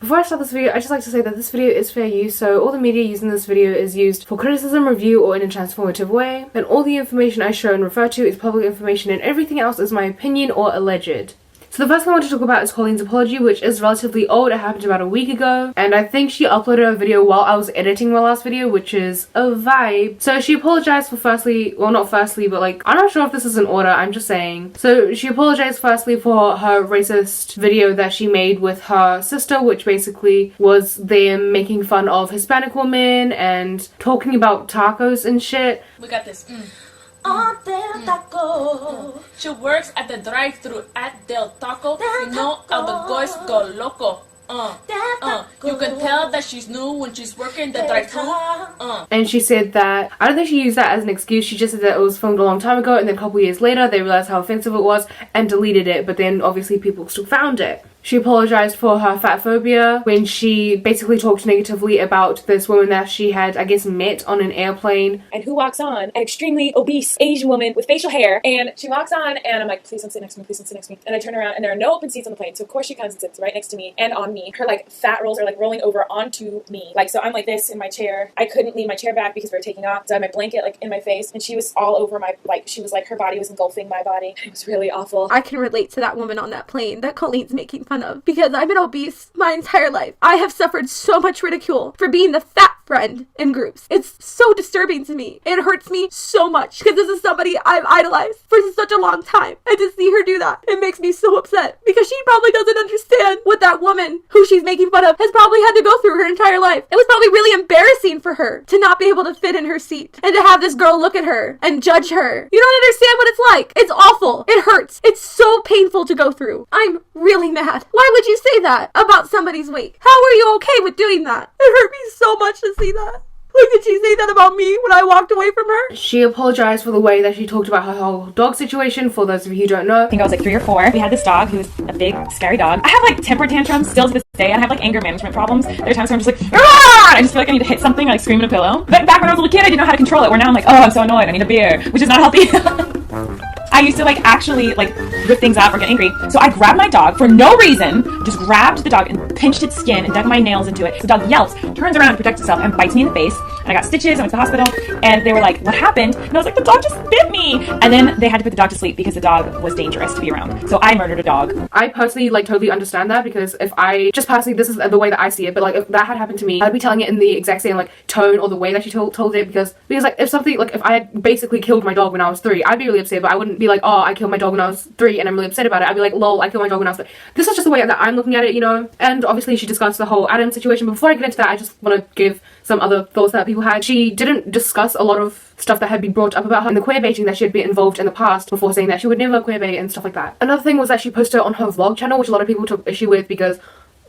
Before I start this video, I'd just like to say that this video is fair use, so all the media used in this video is used for criticism, review, or in a transformative way, and all the information I show and refer to is public information and everything else is my opinion or alleged. So the first thing I want to talk about is Colleen's apology, which is relatively old. It happened about a week ago, and I think she uploaded a video while I was editing my last video, which is a vibe. So she apologized for not firstly, but like, I'm not sure if this is in order, I'm just saying. So she apologized firstly for her racist video that she made with her sister, which basically was them making fun of Hispanic women and talking about tacos and shit. We got this. Del Taco. She works at the drive-thru at Del Taco. You know how the guys go loco. You can tell that she's new when she's working the drive-thru. And she said that, I don't think she used that as an excuse, she just said that it was filmed a long time ago and then a couple years later they realized how offensive it was and deleted it, but then obviously people still found it. She apologized for her fat phobia when she basically talked negatively about this woman that she had, I guess, met on an airplane. And who walks on? An extremely obese Asian woman with facial hair. And she walks on and I'm like, please don't sit next to me, please don't sit next to me. And I turn around and there are no open seats on the plane. So of course she comes and sits right next to me and on me. Her like fat rolls are like rolling over onto me. Like, so I'm like this in my chair. I couldn't lean my chair back because we were taking off. So I had my blanket like in my face and she was all over my, like, she was like, her body was engulfing my body. It was really awful. I can relate to that woman on that plane that Colleen's making fun of because I've been obese my entire life. I have suffered so much ridicule for being the fat friend in groups. It's so disturbing to me. It hurts me so much because this is somebody I've idolized for such a long time. And to see her do that, it makes me so upset because she probably doesn't understand what that woman who she's making fun of has probably had to go through her entire life. It was probably really embarrassing for her to not be able to fit in her seat and to have this girl look at her and judge her. You don't understand what it's like. It's awful. It hurts. It's so painful to go through. I'm really mad. Why would you say that about somebody's weight? How are you okay with doing that? It hurt me so much to see that. Like, did she say that about me when I walked away from her? She apologized for the way that she talked about her whole dog situation, for those of you who don't know. I think I was like 3 or 4. We had this dog who was a big, scary dog. I have like temper tantrums still to this day, and I have like anger management problems. There are times where I'm just like, I just feel like I need to hit something, like scream in a pillow. But back when I was a little kid, I didn't know how to control it, where now I'm like, oh, I'm so annoyed, I need a beer, which is not healthy. I used to like actually like rip things up or get angry. So I grabbed my dog for no reason, just grabbed the dog and pinched its skin and dug my nails into it. The dog yelps, turns around to protect itself and bites me in the face. And I got stitches, I went to the hospital and they were like, what happened? And I was like, the dog just bit me. And then they had to put the dog to sleep because the dog was dangerous to be around. So I murdered a dog. I personally like totally understand that because if I, just personally, this is the way that I see it, but like if that had happened to me, I'd be telling it in the exact same like tone or the way that she told it because like if something, like if I had basically killed my dog when I was 3, I'd be really upset, but I wouldn't be like, oh, I killed my dog when I was 3 and I'm really upset about it. I'd be like, lol, I killed my dog when I was 3. This is just the way that I'm looking at it, you know? And obviously she discussed the whole Adam situation. But before I get into that, I just want to give some other thoughts that people had. She didn't discuss a lot of stuff that had been brought up about her and the queerbaiting that she had been involved in the past before saying that she would never queerbait and stuff like that. Another thing was that she posted on her vlog channel, which a lot of people took issue with because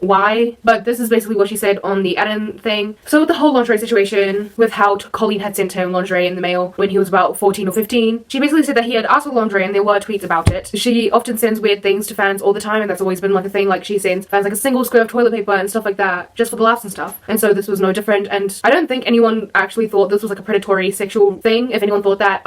why? But this is basically what she said on the Adam thing. So with the whole lingerie situation, with how Colleen had sent him lingerie in the mail when he was about 14 or 15, she basically said that he had asked for lingerie and there were tweets about it. She often sends weird things to fans all the time and that's always been like a thing, like she sends fans like a single square of toilet paper and stuff like that, just for the laughs and stuff. And so this was no different, and I don't think anyone actually thought this was like a predatory sexual thing. If anyone thought that,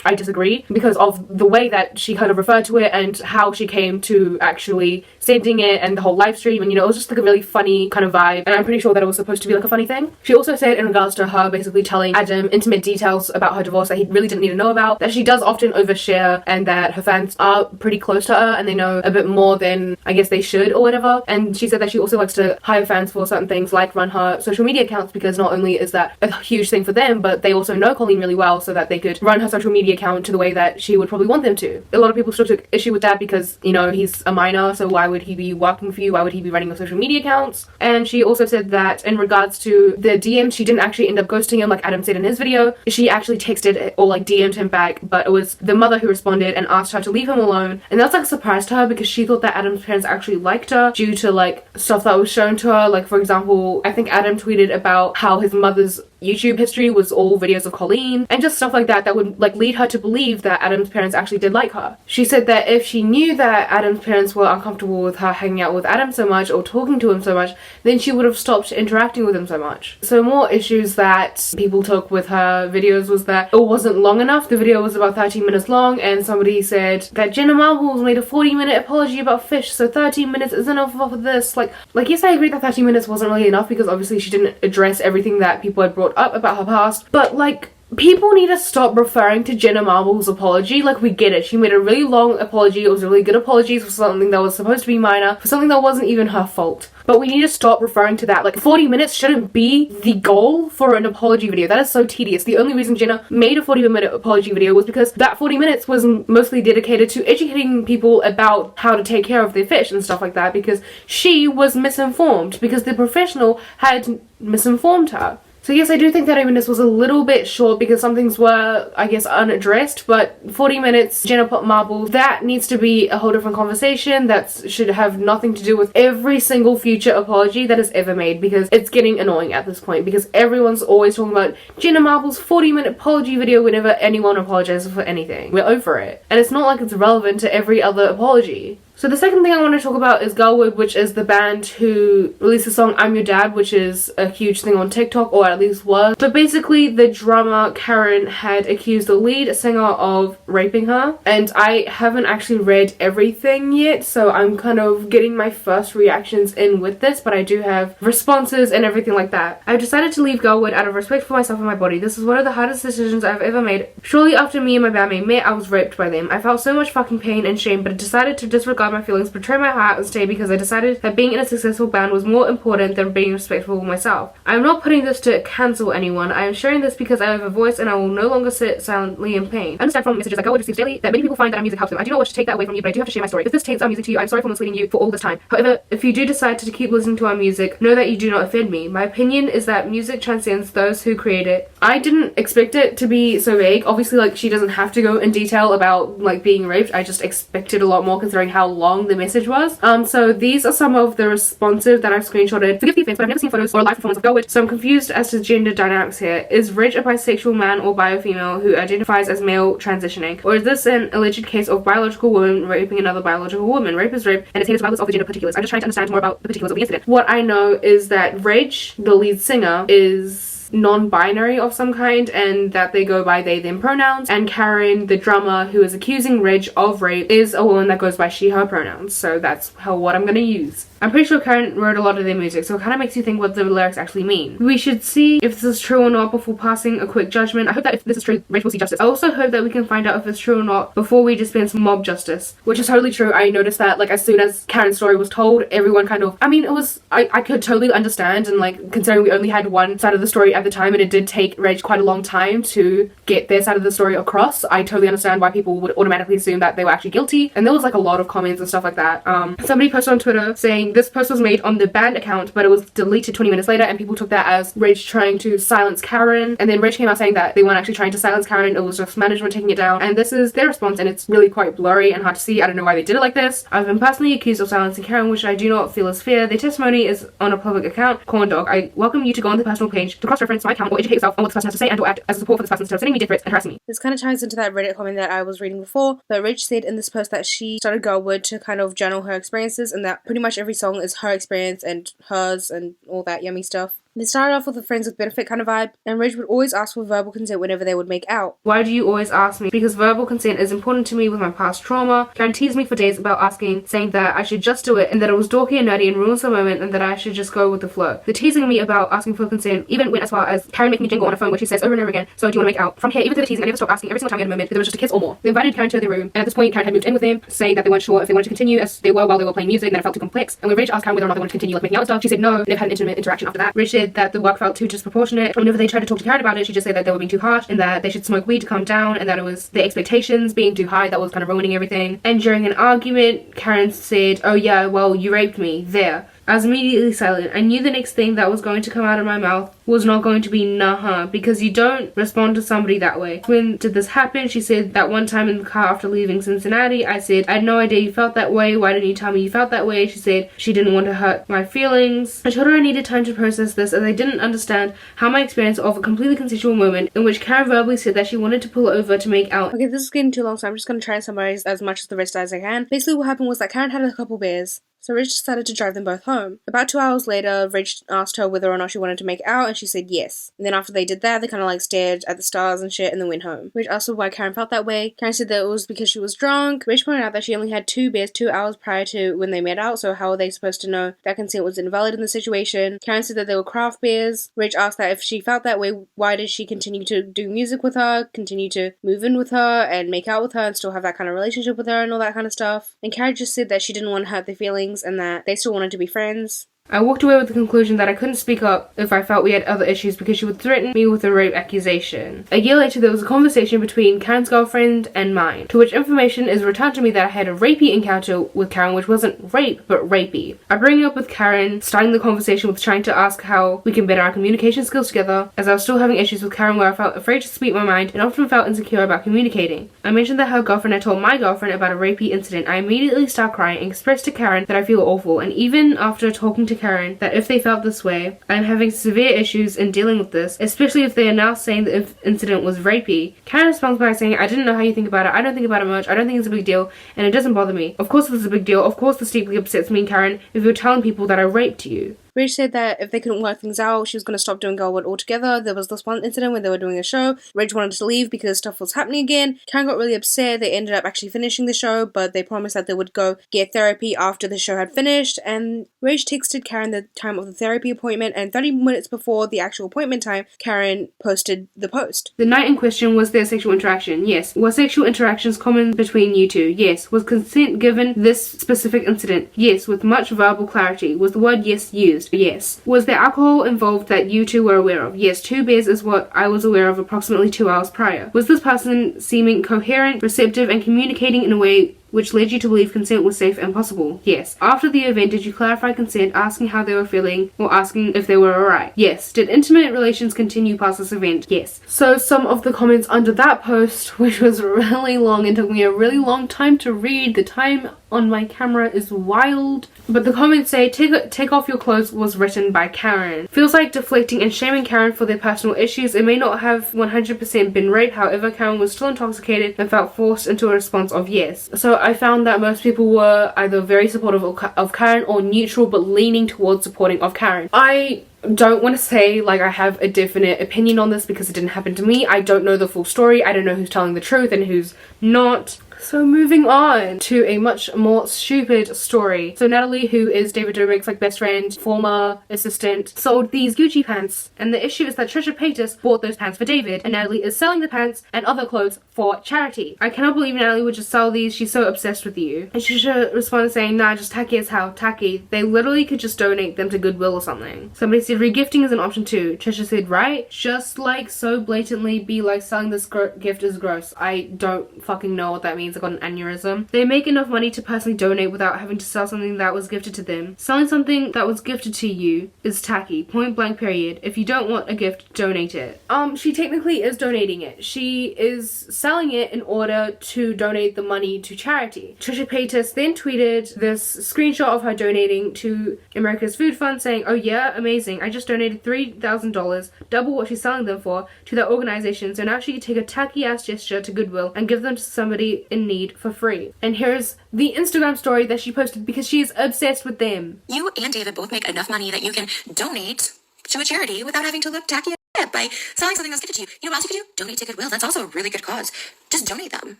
I disagree because of the way that she kind of referred to it and how she came to actually sending it and the whole live stream, and you know, it was just like a really funny kind of vibe, and I'm pretty sure that it was supposed to be like a funny thing. She also said in regards to her basically telling Adam intimate details about her divorce that he really didn't need to know about, that she does often overshare and that her fans are pretty close to her and they know a bit more than I guess they should or whatever. And she said that she also likes to hire fans for certain things like run her social media accounts because not only is that a huge thing for them, but they also know Colleen really well so that they could run her social media account to the way that she would probably want them to. A lot of people still took issue with that because, you know, he's a minor, so why would he be working for you? Why would he be running your social media accounts? And she also said that in regards to the DMs, she didn't actually end up ghosting him like Adam said in his video. She actually texted or like DM'd him back, but it was the mother who responded and asked her to leave him alone. And that's like a surprise to her because she thought that Adam's parents actually liked her due to like stuff that was shown to her. Like for example, I think Adam tweeted about how his mother's YouTube history was all videos of Colleen and just stuff like that that would like lead her to believe that Adam's parents actually did like her. She said that if she knew that Adam's parents were uncomfortable with her hanging out with Adam so much or talking to him so much, then she would have stopped interacting with him so much. So more issues that people took with her videos was that it wasn't long enough. The video was about 13 minutes long, and somebody said that Jenna Marbles made a 40-minute apology about fish, so 13 minutes is enough for this. Like yes, I agree that 13 minutes wasn't really enough because obviously she didn't address everything that people had brought up about her past, but like, people need to stop referring to Jenna Marbles' apology. Like, we get it. She made a really long apology. It was a really good apology for something that was supposed to be minor, for something that wasn't even her fault. But we need to stop referring to that. Like, 40 minutes shouldn't be the goal for an apology video. That is so tedious. The only reason Jenna made a 40-minute apology video was because that 40 minutes was mostly dedicated to educating people about how to take care of their fish and stuff like that, because she was misinformed, because the professional had misinformed her. So yes, I do think that even this was a little bit short because some things were, I guess, unaddressed, but 40 minutes, Jenna Marbles, that needs to be a whole different conversation. That should have nothing to do with every single future apology that is ever made, because it's getting annoying at this point, because everyone's always talking about Jenna Marbles' 40-minute apology video whenever anyone apologizes for anything. We're over it. And it's not like it's relevant to every other apology. So the second thing I want to talk about is GRLwood, which is the band who released the song I'm Your Dad, which is a huge thing on TikTok, or at least was. But basically, the drummer Karen had accused the lead singer of raping her, and I haven't actually read everything yet, so I'm kind of getting my first reactions in with this, but I do have responses and everything like that. I've decided to leave GRLwood out of respect for myself and my body. This is one of the hardest decisions I've ever made. Shortly after me and my bandmate met, I was raped by them. I felt so much fucking pain and shame, but I decided to disregard my feelings, betray my heart, and stay because I decided that being in a successful band was more important than being respectful of myself. I am not putting this to cancel anyone. I am sharing this because I have a voice and I will no longer sit silently in pain. I understand from messages I GRLwood receives daily that many people find that our music helps them. I do not wish to take that away from you, but I do have to share my story. If this takes our music to you, I'm sorry for misleading you for all this time. However, if you do decide to keep listening to our music, know that you do not offend me. My opinion is that music transcends those who create it. I didn't expect it to be so vague. Obviously, like, she doesn't have to go in detail about, like, being raped. I just expected a lot more considering how long the message was. So these are some of the responses that I've screenshotted. Forgive the offense, but I've never seen photos or a live performance of GRLwood, so I'm confused as to gender dynamics here. Is Reg a bisexual man or bio-female who identifies as male transitioning? Or is this an alleged case of biological woman raping another biological woman? Rape is rape, and it's heinous regardless of the gender particulars. I'm just trying to understand more about the particulars of the incident. What I know is that Reg, the lead singer, is non-binary of some kind, and that they go by they them pronouns, and Karen, the drummer who is accusing Reg of rape, is a woman that goes by she her pronouns. So that's what I'm gonna use. I'm pretty sure Karen wrote a lot of their music, so it kind of makes you think what the lyrics actually mean. We should see if this is true or not before passing a quick judgment. I hope that if this is true, Reg will see justice. I also hope that we can find out if it's true or not before we dispense mob justice, which is totally true. I noticed that, like, as soon as Karen's story was told, everyone kind of, I mean, it was, I could totally understand, and like, considering we only had one side of the story at the time, and it did take Reg quite a long time to get their side of the story across, I totally understand why people would automatically assume that they were actually guilty, and there was like a lot of comments and stuff like that. Somebody posted on Twitter saying this post was made on the band account, but it was deleted 20 minutes later, and people took that as Reg trying to silence Karen, and then Reg came out saying that they weren't actually trying to silence Karen, it was just management taking it down, and this is their response, and it's really quite blurry and hard to see. I don't know why they did it like this. I've been personally accused of silencing Karen, which I do not feel is fair. Their testimony is on a public account. Corn Dog, I welcome you to go on the personal page to cross-reference my account or educate yourself on what this person has to say and or act as a support for this person instead of sending me death threats and harassing me. This kind of ties into that Reddit comment that I was reading before, but Rich said in this post that she started GRLwood to kind of journal her experiences, and that pretty much every song is her experience and hers and all that yummy stuff. They started off with a friends with benefit kind of vibe, and Reg would always ask for verbal consent whenever they would make out. Why do you always ask me? Because verbal consent is important to me with my past trauma. Karen teased me for days about asking, saying that I should just do it, and that it was dorky and nerdy and ruins the moment, and that I should just go with the flow. The teasing me about asking for consent even went as far as Karen making a jingle on her phone where she says over and over again, so do you want to make out? From here, even through the teasing, I never stopped asking every single time we had a moment if there was just a kiss or more. They invited Karen to their room, and at this point Karen had moved in with them, saying that they weren't sure if they wanted to continue as they were while they were playing music, and that it felt too complex. And when Reg asked Karen whether or not they wanted to continue like making out and stuff, she said no, and they've had an intimate interaction after that. Reg said that the work felt too disproportionate. Whenever they tried to talk to Karen about it, she just said that they were being too harsh and that they should smoke weed to calm down, and that it was the expectations being too high that was kind of ruining everything. And during an argument, Karen said, oh yeah, well, you raped me, there. I was immediately silent. I knew the next thing that was going to come out of my mouth was not going to be nah, because you don't respond to somebody that way. When did this happen? She said that one time in the car after leaving Cincinnati. I said, I had no idea you felt that way. Why didn't you tell me you felt that way? She said she didn't want to hurt my feelings. I told her I needed time to process this, as I didn't understand how my experience of a completely consensual moment in which Karen verbally said that she wanted to pull over to make out. Okay, this is getting too long, so I'm just going to try and summarize as much of the rest as I can. Basically, what happened was that Karen had a couple beers, so Rich decided to drive them both home. About 2 hours later, Rich asked her whether or not she wanted to make out, and she said yes. And then after they did that, they kind of like stared at the stars and shit, and then went home. Rich asked her why Karen felt that way. Karen said that it was because she was drunk. Rich pointed out that she only had 2 beers 2 hours prior to when they met out, so how were they supposed to know that consent was invalid in the situation? Karen said that they were craft beers. Rich asked that if she felt that way, why did she continue to do music with her, continue to move in with her, and make out with her, and still have that kind of relationship with her, and all that kind of stuff. And Karen just said that she didn't want to hurt their feelings, and that they still wanted to be friends. I walked away with the conclusion that I couldn't speak up if I felt we had other issues because she would threaten me with a rape accusation. A year later, there was a conversation between Karen's girlfriend and mine, to which information is returned to me that I had a rapey encounter with Karen, which wasn't rape, but rapey. I bring it up with Karen, starting the conversation with trying to ask how we can better our communication skills together, as I was still having issues with Karen where I felt afraid to speak my mind and often felt insecure about communicating. I mentioned that her girlfriend had told my girlfriend about a rapey incident. I immediately started crying and expressed to Karen that I feel awful, and even after talking to Karen that if they felt this way, I am having severe issues in dealing with this, especially if they are now saying the incident was rapey. Karen responds by saying, I didn't know how you think about it, I don't think about it much, I don't think it's a big deal, and it doesn't bother me. Of course this is a big deal, of course this deeply upsets me, Karen, if you're telling people that I raped you. Rich said that if they couldn't work things out, she was going to stop doing GRLwood altogether. There was this one incident when they were doing a show. Rich wanted to leave because stuff was happening again. Karen got really upset. They ended up actually finishing the show, but they promised that they would go get therapy after the show had finished. And Rich texted Karen the time of the therapy appointment, and 30 minutes before the actual appointment time, Karen posted the post. The night in question, was there sexual interaction? Yes. Were sexual interactions common between you two? Yes. Was consent given this specific incident? Yes. With much verbal clarity. Was the word yes used? Yes. Was there alcohol involved that you two were aware of? Yes. 2 beers is what I was aware of approximately 2 hours prior. Was this person seeming coherent, receptive, and communicating in a way which led you to believe consent was safe and possible? Yes. After the event, did you clarify consent, asking how they were feeling or asking if they were alright? Yes. Did intimate relations continue past this event? Yes. So some of the comments under that post, which was really long and took me a really long time to read, the time on my camera is wild, but the comments say, take off your clothes was written by Karen. Feels like deflecting and shaming Karen for their personal issues. It may not have 100% been rape, however Karen was still intoxicated and felt forced into a response of yes. So I found that most people were either very supportive of Karen or neutral but leaning towards supporting of Karen. I don't want to say like I have a definite opinion on this because it didn't happen to me. I don't know the full story. I don't know who's telling the truth and who's not. So moving on to a much more stupid story. So Natalie, who is David Dobrik's like best friend, former assistant, sold these Gucci pants. And the issue is that Trisha Paytas bought those pants for David, and Natalie is selling the pants and other clothes for charity. I cannot believe Natalie would just sell these. She's so obsessed with you. And Trisha responded saying, nah, just tacky as hell, tacky. They literally could just donate them to Goodwill or something. Somebody said regifting is an option too. Trisha said, right? Just like so blatantly be like selling this gift is gross. I don't fucking know what that means. I got an aneurysm. They make enough money to personally donate without having to sell something that was gifted to them. Selling something that was gifted to you is tacky. Point blank period. If you don't want a gift, donate it. She technically is donating it. She is selling it in order to donate the money to charity. Trisha Paytas then tweeted this screenshot of her donating to America's Food Fund saying, oh yeah, amazing. I just donated $3,000, double what she's selling them for, to that organization, so now she can take a tacky ass gesture to Goodwill and give them to somebody in need for free. And here's the Instagram story that she posted because she is obsessed with them. You and David both make enough money that you can donate to a charity without having to look tacky by selling something that's gifted to you. You know what else you could do? Donate to Goodwill. That's also a really good cause. Just donate them.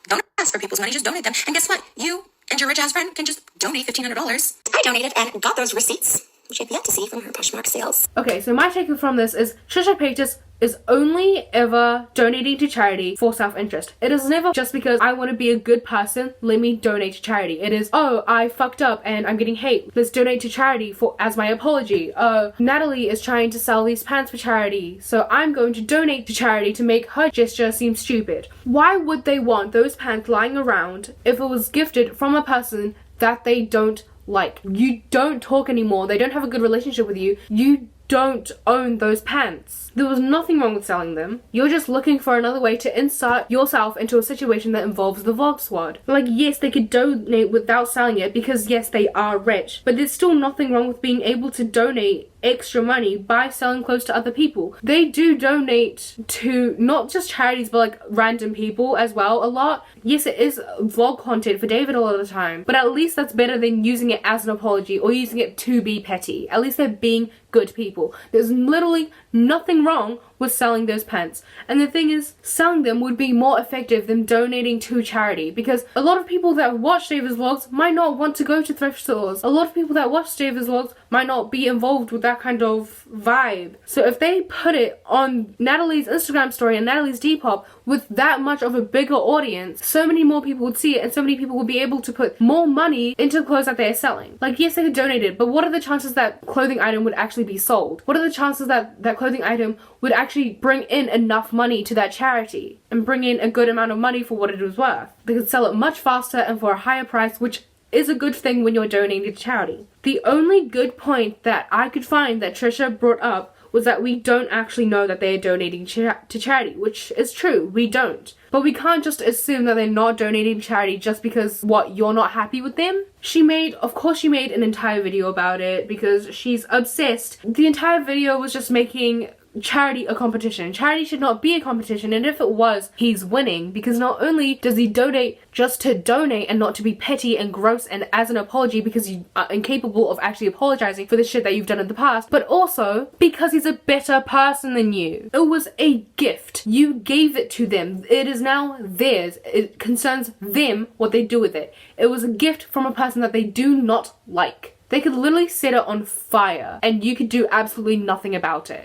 Don't ask for people's money, just donate them. And guess what? You and your rich ass friend can just donate $1,500. I donated and got those receipts, which I've yet to see from her Poshmark sales. Okay, so my take from this is Trisha Paytas is only ever donating to charity for self-interest. It is never just because I want to be a good person, let me donate to charity. It is, oh, I fucked up and I'm getting hate, let's donate to charity for as my apology. Oh, Natalie is trying to sell these pants for charity, so I'm going to donate to charity to make her gesture seem stupid. Why would they want those pants lying around if it was gifted from a person that they don't like. You don't talk anymore. They don't have a good relationship with you. You don't own those pants. There was nothing wrong with selling them. You're just looking for another way to insert yourself into a situation that involves the Vlog Squad. Like, yes, they could donate without selling it because, yes, they are rich. But there's still nothing wrong with being able to donate extra money by selling clothes to other people. They do donate to not just charities but like random people as well a lot. Yes, it is vlog content for David a lot of the time, but at least that's better than using it as an apology or using it to be petty. At least they're being good people. There's literally nothing wrong with selling those pants. And the thing is, selling them would be more effective than donating to charity, because a lot of people that watch David's vlogs might not want to go to thrift stores. A lot of people that watch David's vlogs might not be involved with that kind of vibe. So if they put it on Natalie's Instagram story and Natalie's Depop with that much of a bigger audience, so many more people would see it and so many people would be able to put more money into the clothes that they're selling. Like, yes, they could donate it, but what are the chances that clothing item would actually be sold? What are the chances that that clothing item would actually bring in enough money to that charity and bring in a good amount of money for what it was worth? They could sell it much faster and for a higher price, which is a good thing when you're donating to charity. The only good point that I could find that Trisha brought up was that we don't actually know that they're donating to charity, which is true, we don't. But we can't just assume that they're not donating to charity just because, you're not happy with them? Of course she made an entire video about it because she's obsessed. The entire video was just making charity a competition. Charity should not be a competition, and if it was, he's winning, because not only does he donate just to donate and not to be petty and gross and as an apology because you are incapable of actually apologizing for the shit that you've done in the past, but also because he's a better person than you. It was a gift. You gave it to them. It is now theirs. It concerns them what they do with it. It was a gift from a person that they do not like. They could literally set it on fire and you could do absolutely nothing about it.